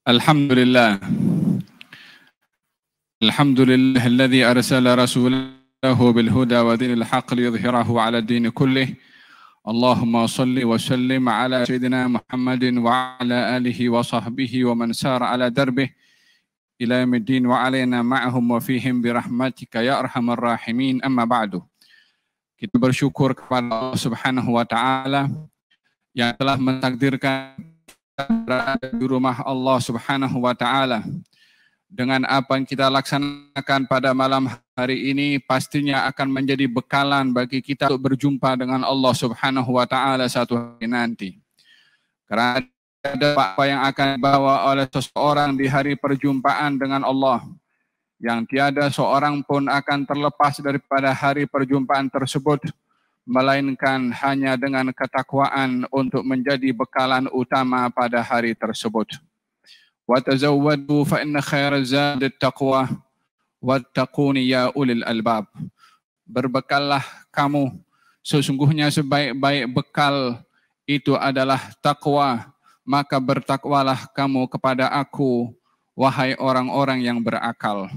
Alhamdulillah. Alhamdulillah alladhi arsala rasulahu bil huda wa dinil haqq liyudhhirahu 'ala ad-din kullih. Allahumma salli wa sallim ala sayyidina Muhammadin wa ala alihi wa sahbihi wa man sara ala darbih ila yaumiddin wa alaina ma'ahum wa fihim bi rahmatika ya arhamar rahimin. Amma ba'du. Kita bersyukur kepada Allah Subhanahu wa taala yang telah mentakdirkan berada di rumah Allah Subhanahu wa taala. Dengan apa yang kita laksanakan pada malam hari ini pastinya akan menjadi bekalan bagi kita untuk berjumpa dengan Allah Subhanahu wa taala satu hari nanti. Karena ada apa yang akan dibawa oleh seseorang di hari perjumpaan dengan Allah, yang tiada seorang pun akan terlepas daripada hari perjumpaan tersebut, melainkan hanya dengan ketakwaan untuk menjadi bekalan utama pada hari tersebut. Wa tazawwadu fa inna khairaz zadi taqwa wattaquni ya ulil albab. Berbekallah kamu, sesungguhnya sebaik-baik bekal itu adalah takwa, maka bertakwalah kamu kepada aku, wahai orang-orang yang berakal.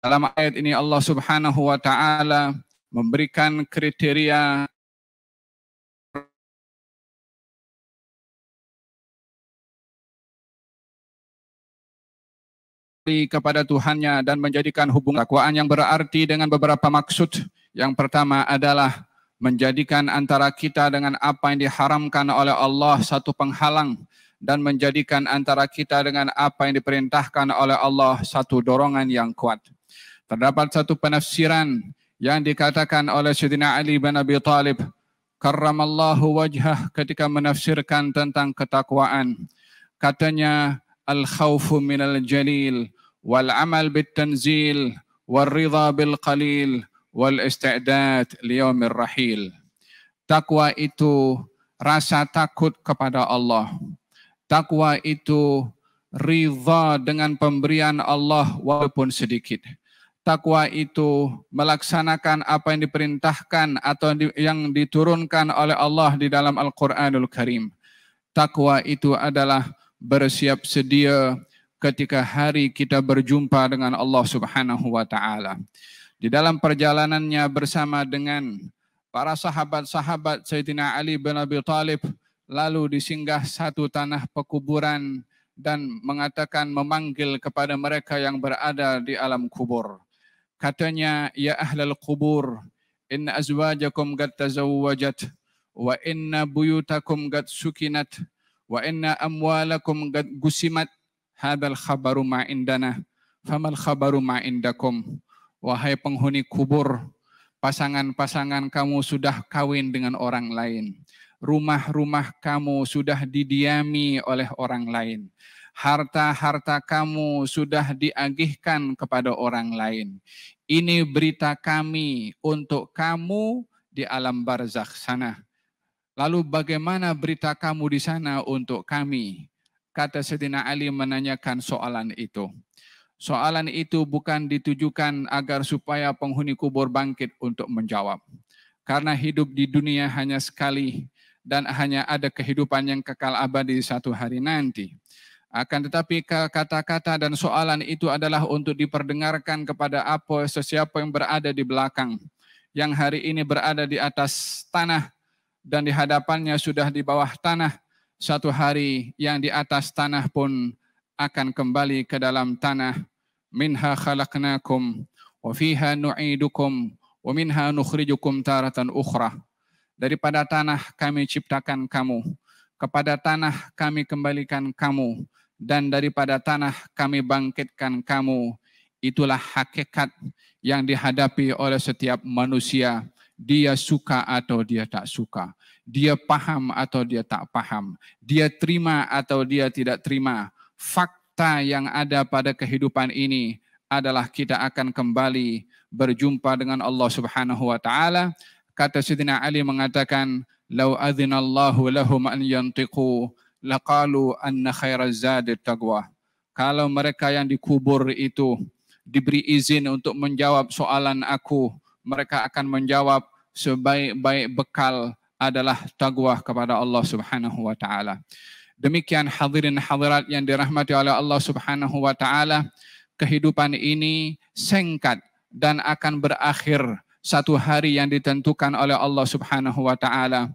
Dalam ayat ini Allah Subhanahu wa taala memberikan kriteria kepada Tuhannya dan menjadikan hubungan takwaan yang berarti dengan beberapa maksud. Yang pertama adalah menjadikan antara kita dengan apa yang diharamkan oleh Allah satu penghalang, dan menjadikan antara kita dengan apa yang diperintahkan oleh Allah satu dorongan yang kuat. Terdapat satu penafsiran yang dikatakan oleh Sayyidina Ali bin Abi Thalib karramallahu wajhah ketika menafsirkan tentang ketakwaan. Katanya, al-khawfu minal jalil wal amal bit tanzil wal ridha bil qalil wal isti'dad liyaumir rahil. Takwa itu rasa takut kepada Allah. Takwa itu ridha dengan pemberian Allah walaupun sedikit. Takwa itu melaksanakan apa yang diperintahkan atau yang diturunkan oleh Allah di dalam Al-Quranul Karim. Takwa itu adalah bersiap sedia ketika hari kita berjumpa dengan Allah Subhanahu wa taala. Di dalam perjalanannya bersama dengan para sahabat-sahabat Sayyidina Ali bin Abi Thalib, lalu disinggah satu tanah pekuburan dan mengatakan, memanggil kepada mereka yang berada di alam kubur. Katanya, ya ahlal kubur, inna azwajakum qad tazawwajat wa inna buyutakum qad sukinat wa inna amwalakum qad gusimat, hadzal khabaru ma indana famal khabaru ma indakum. Wahai penghuni kubur, pasangan-pasangan kamu sudah kawin dengan orang lain. Rumah-rumah kamu sudah didiami oleh orang lain. Harta-harta kamu sudah diagihkan kepada orang lain. Ini berita kami untuk kamu di alam barzakh sana. Lalu bagaimana berita kamu di sana untuk kami? Kata Sayyidina Ali menanyakan soalan itu. Soalan itu bukan ditujukan agar supaya penghuni kubur bangkit untuk menjawab. Karena hidup di dunia hanya sekali dan hanya ada kehidupan yang kekal abadi satu hari nanti. Akan tetapi kata-kata dan soalan itu adalah untuk diperdengarkan kepada sesiapa yang berada di belakang, yang hari ini berada di atas tanah dan di hadapannya sudah di bawah tanah. Satu hari yang di atas tanah pun akan kembali ke dalam tanah. Minha khalaqnakum wa fiha nu'idukum wa minha nukhrijukum taratan ukhra. Daripada tanah kami ciptakan kamu, kepada tanah kami kembalikan kamu, dan daripada tanah kami bangkitkan kamu. Itulah hakikat yang dihadapi oleh setiap manusia. Dia suka atau dia tak suka. Dia paham atau dia tak paham. Dia terima atau dia tidak terima. Fakta yang ada pada kehidupan ini adalah kita akan kembali berjumpa dengan Allah Subhanahu wa taala. Kata Sayyidina Ali mengatakan, "Lau adzinallahu lahum an yantiqu laqalu anna khairaz zadi taqwa." Kalau mereka yang dikubur itu diberi izin untuk menjawab soalan aku, mereka akan menjawab sebaik-baik bekal adalah taqwa kepada Allah Subhanahu wa taala. Demikian hadirin hadirat yang dirahmati oleh Allah Subhanahu wa taala, kehidupan ini singkat dan akan berakhir satu hari yang ditentukan oleh Allah Subhanahu wa taala.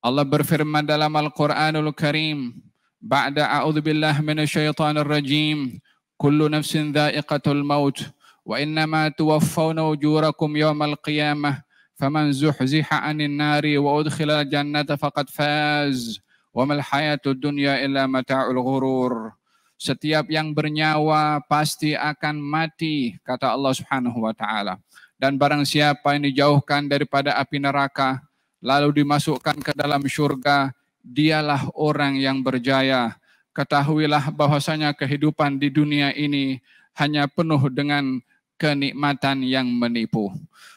Allah berfirman dalam Al-Qur'anul Karim, ba'da a'udzubillahi minasyaitonir rajim, kullu nafsin dha'iqatul maut wa innama tuwaffawna ujurakum yawmal qiyamah faman zuhziha 'anil nari wa udkhilal jannata faqad faz wa mal hayatud dunya illa mata'ul ghurur. Setiap yang bernyawa pasti akan mati, kata Allah Subhanahu wa taala. Dan barang siapa yang dijauhkan daripada api neraka lalu dimasukkan ke dalam syurga, dialah orang yang berjaya. Ketahuilah bahwasanya kehidupan di dunia ini hanya penuh dengan kenikmatan yang menipu.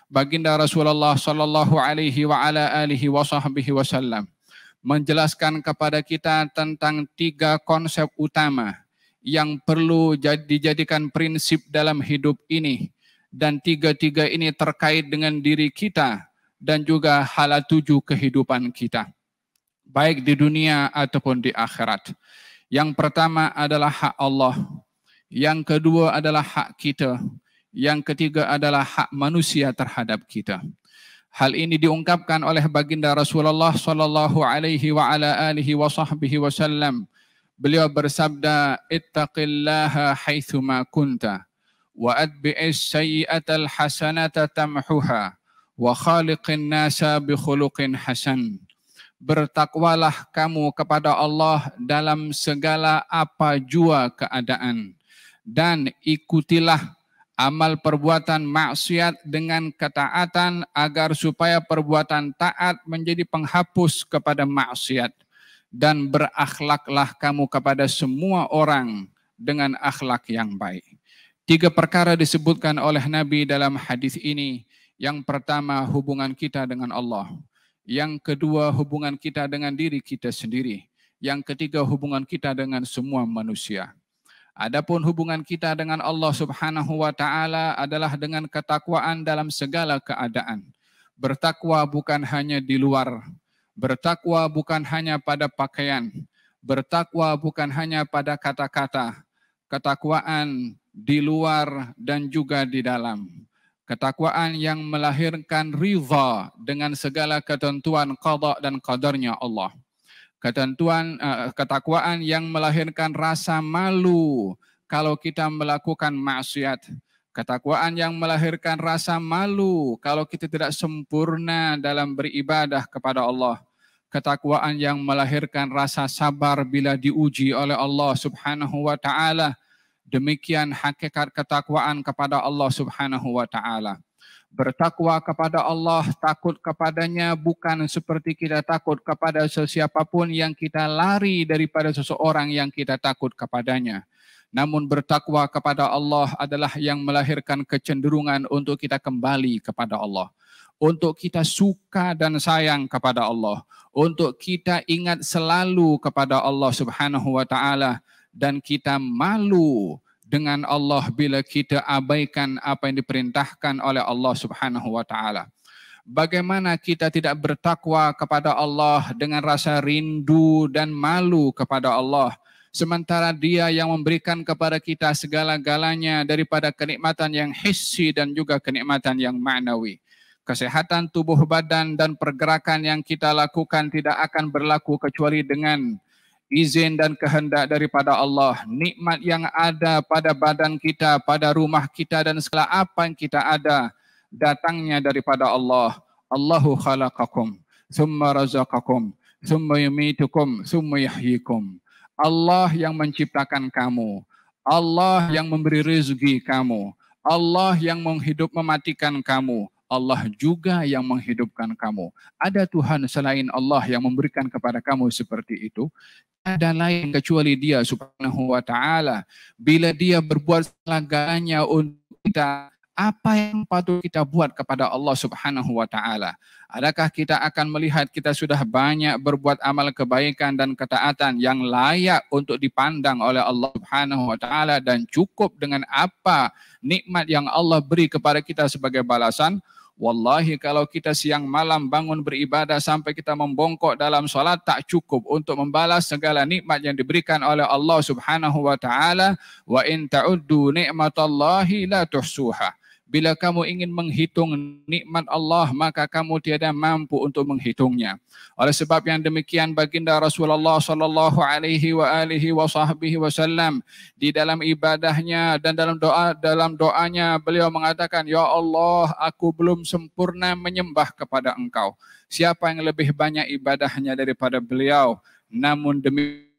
Baginda Rasulullah sallallahu alaihi wa ala alihi wasallam menjelaskan kepada kita tentang 3 konsep utama yang perlu dijadikan prinsip dalam hidup ini, dan 3 ini terkait dengan diri kita dan juga hala tuju kehidupan kita, baik di dunia ataupun di akhirat. Yang pertama adalah hak Allah, yang kedua adalah hak kita, yang ketiga adalah hak manusia terhadap kita. Hal ini diungkapkan oleh baginda Rasulullah sallallahu alaihi wa ala alihi wasallam. Beliau bersabda, ittaqillaha haitsuma kunta wa atbi'is sayyi'atal hasanata tamhuha wa khaliqin nasa bi khuluqin hasan. Bertakwalah kamu kepada Allah dalam segala apa jua keadaan, dan ikutilah amal perbuatan maksiat dengan ketaatan agar supaya perbuatan taat menjadi penghapus kepada maksiat, dan berakhlaklah kamu kepada semua orang dengan akhlak yang baik. 3 perkara disebutkan oleh Nabi dalam hadis ini. Yang pertama, hubungan kita dengan Allah. Yang kedua, hubungan kita dengan diri kita sendiri. Yang ketiga, hubungan kita dengan semua manusia. Adapun hubungan kita dengan Allah Subhanahu wa taala adalah dengan ketakwaan dalam segala keadaan. Bertakwa bukan hanya di luar, bertakwa bukan hanya pada pakaian, bertakwa bukan hanya pada kata-kata. Ketakwaan di luar dan juga di dalam. Ketakwaan yang melahirkan ridha dengan segala ketentuan qada dan qadarnya Allah. Ketakwaan yang melahirkan rasa malu kalau kita melakukan maksiat. Ketakwaan yang melahirkan rasa malu kalau kita tidak sempurna dalam beribadah kepada Allah. Ketakwaan yang melahirkan rasa sabar bila diuji oleh Allah Subhanahu wa taala. Demikian hakikat ketakwaan kepada Allah Subhanahu wa taala. Bertakwa kepada Allah, takut kepadanya bukan seperti kita takut kepada sesiapapun yang kita lari daripada seseorang yang kita takut kepadanya. Namun bertakwa kepada Allah adalah yang melahirkan kecenderungan untuk kita kembali kepada Allah, untuk kita suka dan sayang kepada Allah, untuk kita ingat selalu kepada Allah Subhanahu wa taala, dan kita malu dengan Allah bila kita abaikan apa yang diperintahkan oleh Allah Subhanahu wa taala. Bagaimana kita tidak bertakwa kepada Allah dengan rasa rindu dan malu kepada Allah, sementara Dia yang memberikan kepada kita segala-galanya daripada kenikmatan yang hissi dan juga kenikmatan yang ma'nawi. Kesehatan tubuh badan dan pergerakan yang kita lakukan tidak akan berlaku kecuali dengan izin dan kehendak daripada Allah. Nikmat yang ada pada badan kita, pada rumah kita dan segala apa yang kita ada, datangnya daripada Allah. Allahu khalaqakum, thumma razaqakum, thumma yumitukum, thumma yahyikum. Allah yang menciptakan kamu, Allah yang memberi rezeki kamu, Allah yang mematikan kamu, Allah juga yang menghidupkan kamu. Ada Tuhan selain Allah yang memberikan kepada kamu seperti itu? Ada lain kecuali Dia Subhanahu wa taala. Bila Dia berbuat segala-galanya untuk kita, apa yang patut kita buat kepada Allah Subhanahu wa taala? Adakah kita akan melihat kita sudah banyak berbuat amal kebaikan dan ketaatan yang layak untuk dipandang oleh Allah Subhanahu wa taala dan cukup dengan apa nikmat yang Allah beri kepada kita sebagai balasan? Wallahi kalau kita siang malam bangun beribadah sampai kita membongkok dalam salat tak cukup untuk membalas segala nikmat yang diberikan oleh Allah Subhanahu wa taala. Wa in ta'uddu ni'matallahi la tuhsuha. Bila kamu ingin menghitung nikmat Allah, maka kamu tiada mampu untuk menghitungnya. Oleh sebab yang demikian, baginda Rasulullah sallallahu alaihi wasallam di dalam ibadahnya dan dalam doanya beliau mengatakan, ya Allah, aku belum sempurna menyembah kepada Engkau. Siapa yang lebih banyak ibadahnya daripada beliau? Namun demikian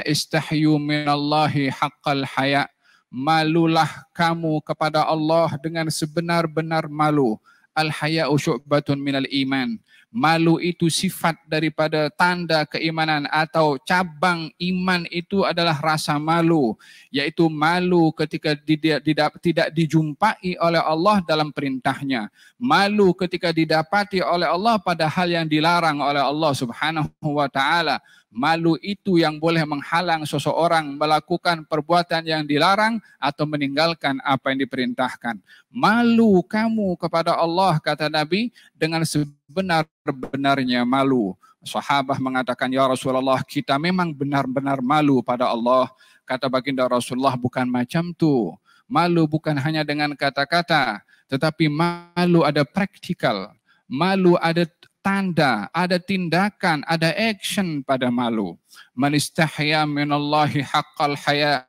istahyu minallahi haqqal haya. Malulah kamu kepada Allah dengan sebenar-benar malu. Al-haya'u syu'batun minal iman. Malu itu sifat daripada tanda keimanan atau cabang iman itu adalah rasa malu. Yaitu malu ketika tidak dijumpai oleh Allah dalam perintahnya. Malu ketika didapati oleh Allah pada hal yang dilarang oleh Allah Subhanahu wa ta'ala. Malu itu yang boleh menghalang seseorang melakukan perbuatan yang dilarang atau meninggalkan apa yang diperintahkan. Malu kamu kepada Allah, kata Nabi, dengan sebenar-benarnya malu. Sahabat mengatakan, ya Rasulullah, kita memang benar-benar malu pada Allah. Kata baginda Rasulullah, bukan macam tu. Malu bukan hanya dengan kata-kata, tetapi malu ada praktikal. Malu ada tanda, ada tindakan, ada action pada malu. Man istahya minallahi haqqal haya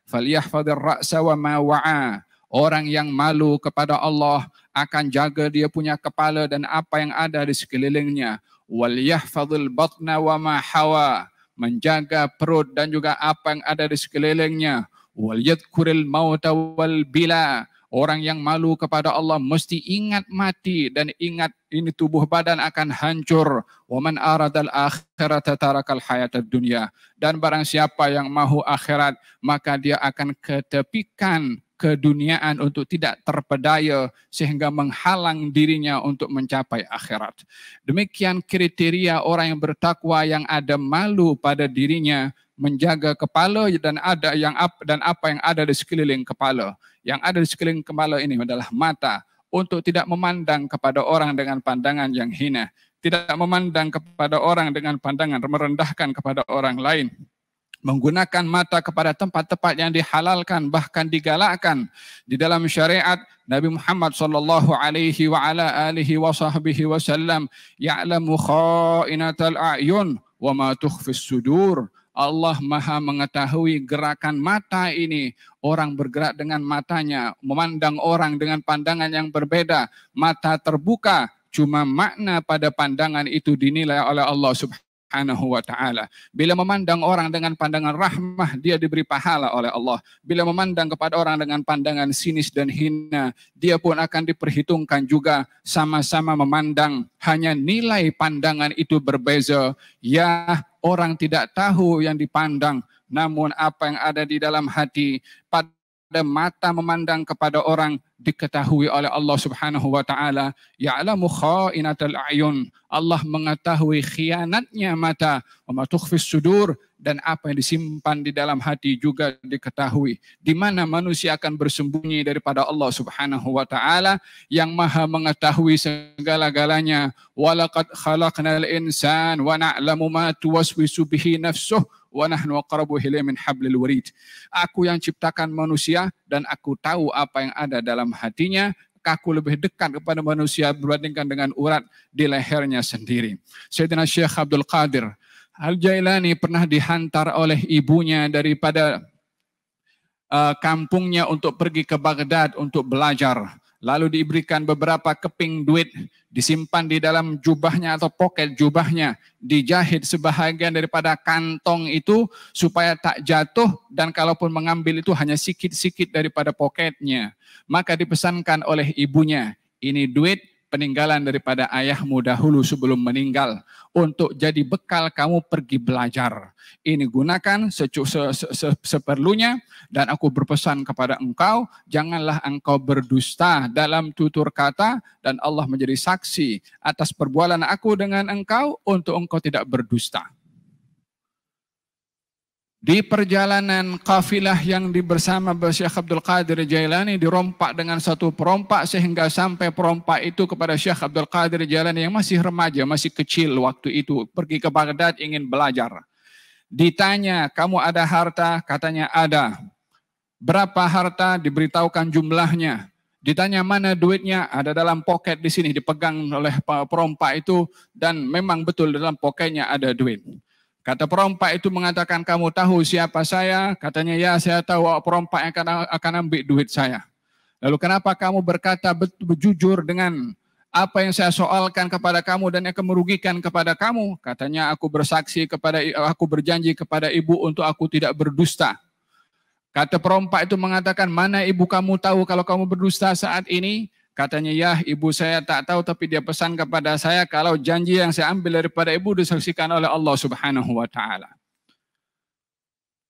falyahfadhir ra'sa wa ma wa'a. Orang yang malu kepada Allah akan jaga dia punya kepala dan apa yang ada di sekelilingnya. Wal yahfadhil batna wa ma hawa. Menjaga perut dan juga apa yang ada di sekelilingnya. Wal yadhkuril mauta wal bila. Orang yang malu kepada Allah mesti ingat mati dan ingat ini tubuh badan akan hancur. Wa man aradal akhirata tarakal hayatad dunya. Dan barang siapa yang mahu akhirat, maka dia akan ketepikan keduniaan untuk tidak terpedaya sehingga menghalang dirinya untuk mencapai akhirat. Demikian kriteria orang yang bertakwa yang ada malu pada dirinya, menjaga kepala dan apa yang ada di sekeliling kepala. Yang ada di sekeliling kepala ini adalah mata, untuk tidak memandang kepada orang dengan pandangan yang hina, tidak memandang kepada orang dengan pandangan merendahkan kepada orang lain. Menggunakan mata kepada tempat-tempat yang dihalalkan bahkan digalakkan di dalam syariat Nabi Muhammad sallallahu alaihi wa ala alihi wasallam, ya'lamu kha'inatal a'yun wa ma tukhfis sudur. Allah Maha mengetahui gerakan mata ini. Orang bergerak dengan matanya, memandang orang dengan pandangan yang berbeda. Mata terbuka, cuma makna pada pandangan itu dinilai oleh Allah Subhanahu wa ta'ala. Bila memandang orang dengan pandangan rahmah, dia diberi pahala oleh Allah. Bila memandang kepada orang dengan pandangan sinis dan hina, dia pun akan diperhitungkan juga. Sama-sama memandang, hanya nilai pandangan itu berbeza. Ya, orang tidak tahu yang dipandang, namun apa yang ada di dalam hati. Pada mata memandang kepada orang diketahui oleh Allah Subhanahu wa ta'ala. Ya'lamu kha'inatal a'yun. Allah mengetahui khianatnya mata. Wa ma tukhfis sudur. Dan apa yang disimpan di dalam hati juga diketahui. Di mana manusia akan bersembunyi daripada Allah Subhanahu wa ta'ala yang Maha mengetahui segala-galanya. Walaqad khalaqnal insan wa na'lamu ma tuwaswisu bihi nafsuh wa nahnu aqrabu ilayhi min hablil warid. Aku yang ciptakan manusia dan aku tahu apa yang ada dalam hatinya. Aku lebih dekat kepada manusia berbandingkan dengan urat di lehernya sendiri. Sayyidina Syekh Abdul Qadir Al-Jailani pernah dihantar oleh ibunya daripada kampungnya untuk pergi ke Baghdad untuk belajar. Lalu diberikan beberapa keping duit, disimpan di dalam jubahnya atau poket jubahnya, dijahit sebahagian daripada kantong itu supaya tak jatuh, dan kalaupun mengambil itu hanya sikit-sikit daripada poketnya. Maka dipesankan oleh ibunya, ini duit peninggalan daripada ayahmu dahulu sebelum meninggal untuk jadi bekal kamu pergi belajar. Ini gunakan seperlunya, dan aku berpesan kepada engkau, janganlah engkau berdusta dalam tutur kata, dan Allah menjadi saksi atas perbuatan aku dengan engkau untuk engkau tidak berdusta. Di perjalanan kafilah yang bersama Syekh Abdul Qadir Jailani dirompak dengan satu perompak sehingga sampai perompak itu kepada Syekh Abdul Qadir Jailani yang masih remaja, masih kecil waktu itu, pergi ke Baghdad ingin belajar. Ditanya, kamu ada harta? Katanya ada. Berapa harta? Diberitahukan jumlahnya. Ditanya mana duitnya? Ada dalam poket di sini, dipegang oleh perompak itu, dan memang betul dalam poketnya ada duit. Kata perompak itu mengatakan, kamu tahu siapa saya? Katanya, ya saya tahu perompak yang akan ambil duit saya. Lalu kenapa kamu berkata jujur dengan apa yang saya soalkan kepada kamu dan yang akan merugikan kepada kamu? Katanya, aku berjanji kepada ibu untuk aku tidak berdusta. Kata perompak itu mengatakan, mana ibu kamu tahu kalau kamu berdusta saat ini? Katanya, ya ibu saya tak tahu, tapi dia pesan kepada saya kalau janji yang saya ambil daripada ibu disaksikan oleh Allah Subhanahu wa Ta'ala.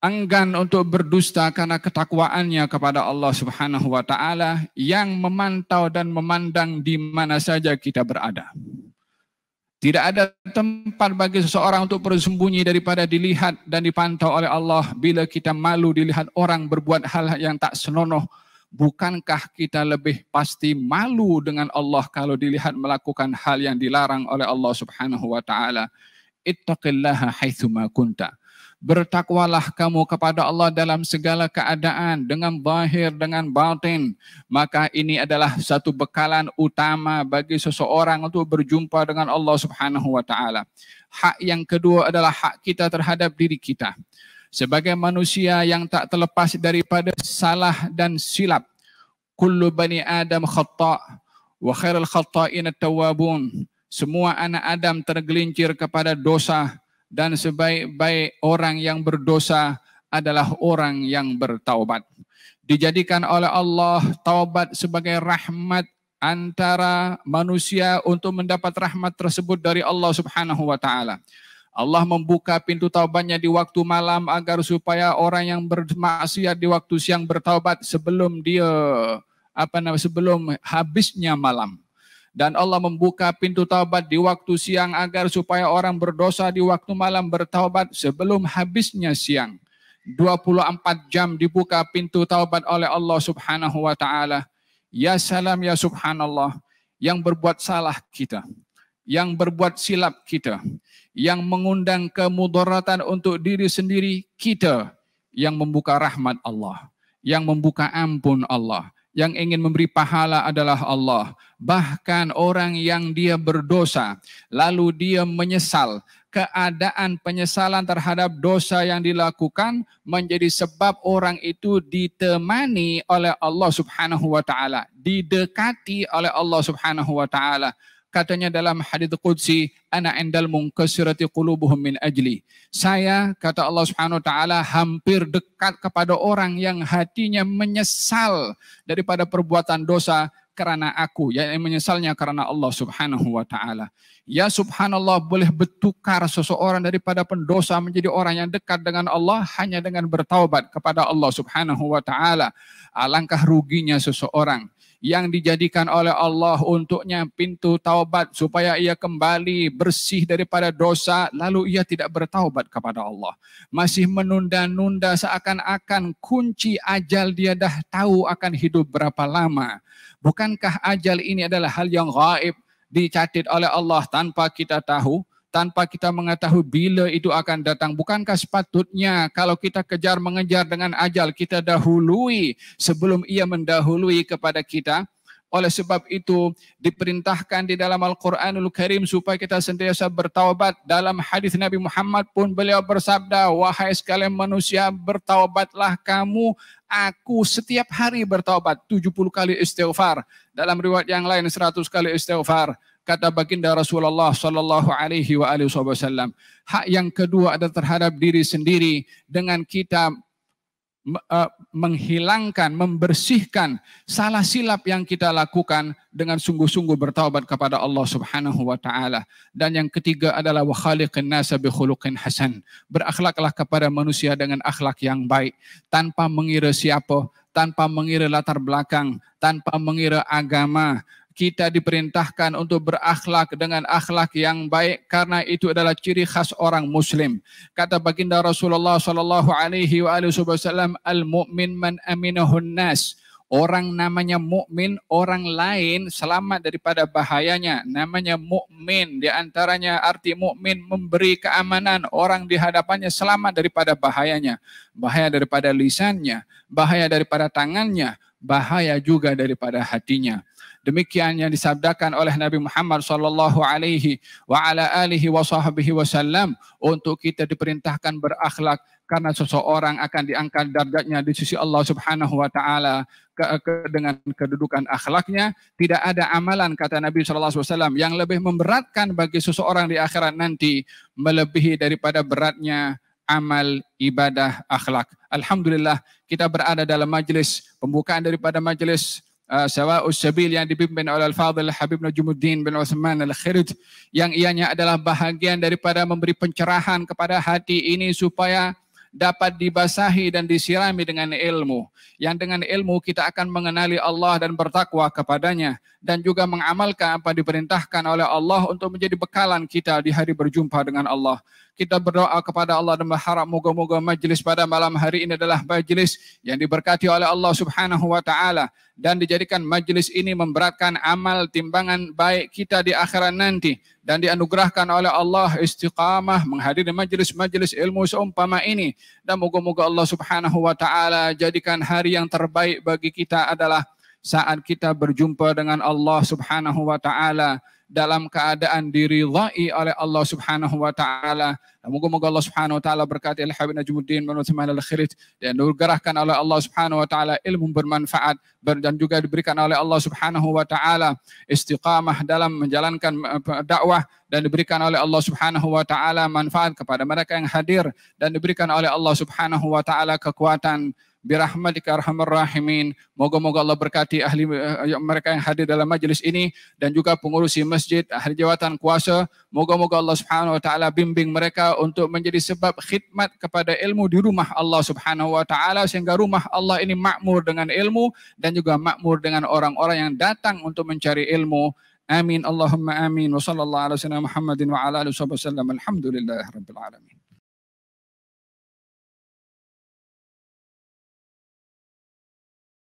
Enggan untuk berdusta karena ketakwaannya kepada Allah Subhanahu wa Ta'ala yang memantau dan memandang di mana saja kita berada. Tidak ada tempat bagi seseorang untuk bersembunyi daripada dilihat dan dipantau oleh Allah. Bila kita malu dilihat orang berbuat hal yang tak senonoh, bukankah kita lebih pasti malu dengan Allah kalau dilihat melakukan hal yang dilarang oleh Allah Subhanahu wa Ta'ala? Ittaqillaha haitsuma kunta. Bertakwalah kamu kepada Allah dalam segala keadaan, dengan zahir, dengan batin. Maka ini adalah satu bekalan utama bagi seseorang untuk berjumpa dengan Allah Subhanahu wa Ta'ala. Hak yang kedua adalah hak kita terhadap diri kita. Sebagai manusia yang tak terlepas daripada salah dan silap. Kullu bani Adam khata' wa khairul khata'in at-tawwabun. Semua anak Adam tergelincir kepada dosa, dan sebaik-baik orang yang berdosa adalah orang yang bertaubat. Dijadikan oleh Allah taubat sebagai rahmat antara manusia untuk mendapat rahmat tersebut dari Allah Subhanahu wa Ta'ala. Allah membuka pintu taubatnya di waktu malam agar supaya orang yang bermaksiat di waktu siang bertaubat sebelum sebelum habisnya malam. Dan Allah membuka pintu taubat di waktu siang agar supaya orang berdosa di waktu malam bertaubat sebelum habisnya siang. 24 jam dibuka pintu taubat oleh Allah Subhanahu wa Ta'ala. Ya salam ya subhanallah, yang berbuat salah kita, yang berbuat silap kita, yang mengundang kemudaratan untuk diri sendiri kita, yang membuka rahmat Allah, yang membuka ampun Allah, yang ingin memberi pahala adalah Allah. Bahkan orang yang dia berdosa, lalu dia menyesal, keadaan penyesalan terhadap dosa yang dilakukan menjadi sebab orang itu ditemani oleh Allah Subhanahu wa Ta'ala, didekati oleh Allah Subhanahu wa Ta'ala. Katanya dalam hadits qudsi, ana indal munkasirati qulubuhum min ajli. Saya, kata Allah Subhanahu wa Ta'ala, hampir dekat kepada orang yang hatinya menyesal daripada perbuatan dosa karena aku, yang menyesalnya karena Allah Subhanahu wa Ta'ala. Ya subhanallah, boleh bertukar seseorang daripada pendosa menjadi orang yang dekat dengan Allah hanya dengan bertaubat kepada Allah Subhanahu wa Ta'ala. Alangkah ruginya seseorang yang dijadikan oleh Allah untuknya pintu taubat supaya ia kembali bersih daripada dosa, lalu ia tidak bertaubat kepada Allah. Masih menunda-nunda seakan-akan kunci ajal dia dah tahu akan hidup berapa lama. Bukankah ajal ini adalah hal yang gaib, dicatat oleh Allah tanpa kita tahu? Tanpa kita mengetahui bila itu akan datang. Bukankah sepatutnya kalau kita kejar mengejar dengan ajal, kita dahului sebelum ia mendahului kepada kita? Oleh sebab itu diperintahkan di dalam Al-Quranul Karim supaya kita sentiasa bertaubat. Dalam hadis Nabi Muhammad pun beliau bersabda, wahai sekalian manusia, bertaubatlah kamu. Aku setiap hari bertaubat 70 kali istighfar. Dalam riwayat yang lain 100 kali istighfar. Kata baginda Rasulullah sallallahu alaihi wasallam. Hak yang kedua adalah terhadap diri sendiri dengan kita menghilangkan, membersihkan salah silap yang kita lakukan dengan sungguh-sungguh bertaubat kepada Allah Subhanahu wa taala. Dan yang ketiga adalah wa khaliqin nasa bi khuluqin hasan. Berakhlaklah kepada manusia dengan akhlak yang baik, tanpa mengira siapa, tanpa mengira latar belakang, tanpa mengira agama. Kita diperintahkan untuk berakhlak dengan akhlak yang baik karena itu adalah ciri khas orang muslim. Kata baginda Rasulullah sallallahu alaihi wasallam, al-mu'min man aminahun nas. Orang namanya mukmin, orang lain selamat daripada bahayanya. Namanya mukmin, di antaranya arti mukmin memberi keamanan, orang di hadapannya selamat daripada bahayanya. Bahaya daripada lisannya, bahaya daripada tangannya, bahaya juga daripada hatinya. Demikian yang disabdakan oleh Nabi Muhammad sallallahu alaihi wa ala alihi wa sahbihi wasallam, untuk kita diperintahkan berakhlak karena seseorang akan diangkat derajatnya di sisi Allah Subhanahu wa taala dengan kedudukan akhlaknya. Tidak ada amalan, kata Nabi sallallahu alaihi wasallam, yang lebih memberatkan bagi seseorang di akhirat nanti melebihi daripada beratnya amal ibadah akhlak. Alhamdulillah, kita berada dalam majlis pembukaan daripada majlis Sawa'us Sabil yang dipimpin oleh Al-Fadhil Habib Najmuddin bin Utsman Al-Khirij, yang ianya adalah bahagian daripada memberi pencerahan kepada hati ini supaya dapat dibasahi dan disirami dengan ilmu. Yang dengan ilmu kita akan mengenali Allah dan bertakwa kepadanya, dan juga mengamalkan apa diperintahkan oleh Allah untuk menjadi bekalan kita di hari berjumpa dengan Allah. Kita berdoa kepada Allah dan berharap moga-moga majlis pada malam hari ini adalah majlis yang diberkati oleh Allah Subhanahu wa taala, dan dijadikan majlis ini memberatkan amal timbangan baik kita di akhirat nanti, dan dianugerahkan oleh Allah istiqamah menghadiri majlis-majlis ilmu seumpama ini. Dan moga-moga Allah Subhanahu wa taala jadikan hari yang terbaik bagi kita adalah saat kita berjumpa dengan Allah Subhanahu wa taala dalam keadaan diridhai oleh Allah Subhanahu wa taala. Moga-moga Allah Subhanahu wa taala berkati Al-Habib Najmuddin bin Utsman Al-Khirij, dan dianugerahkan oleh Allah Subhanahu wa taala ilmu bermanfaat, dan juga diberikan oleh Allah Subhanahu wa taala istiqamah dalam menjalankan dakwah, dan diberikan oleh Allah Subhanahu wa taala manfaat kepada mereka yang hadir, dan diberikan oleh Allah Subhanahu wa taala kekuatan birahmatika arhamar rahimin. Moga-moga Allah berkati ahli mereka yang hadir dalam majlis ini, dan juga pengurusi masjid, ahli jawatan kuasa. Moga-moga Allah Subhanahu wa taala bimbing mereka untuk menjadi sebab khidmat kepada ilmu di rumah Allah Subhanahu wa taala, sehingga rumah Allah ini makmur dengan ilmu dan juga makmur dengan orang-orang yang datang untuk mencari ilmu. Amin Allahumma amin. Wa sallallahu ala sayyidina Muhammadin wa ala alihi wasallam. Alhamdulillahirabbil alamin.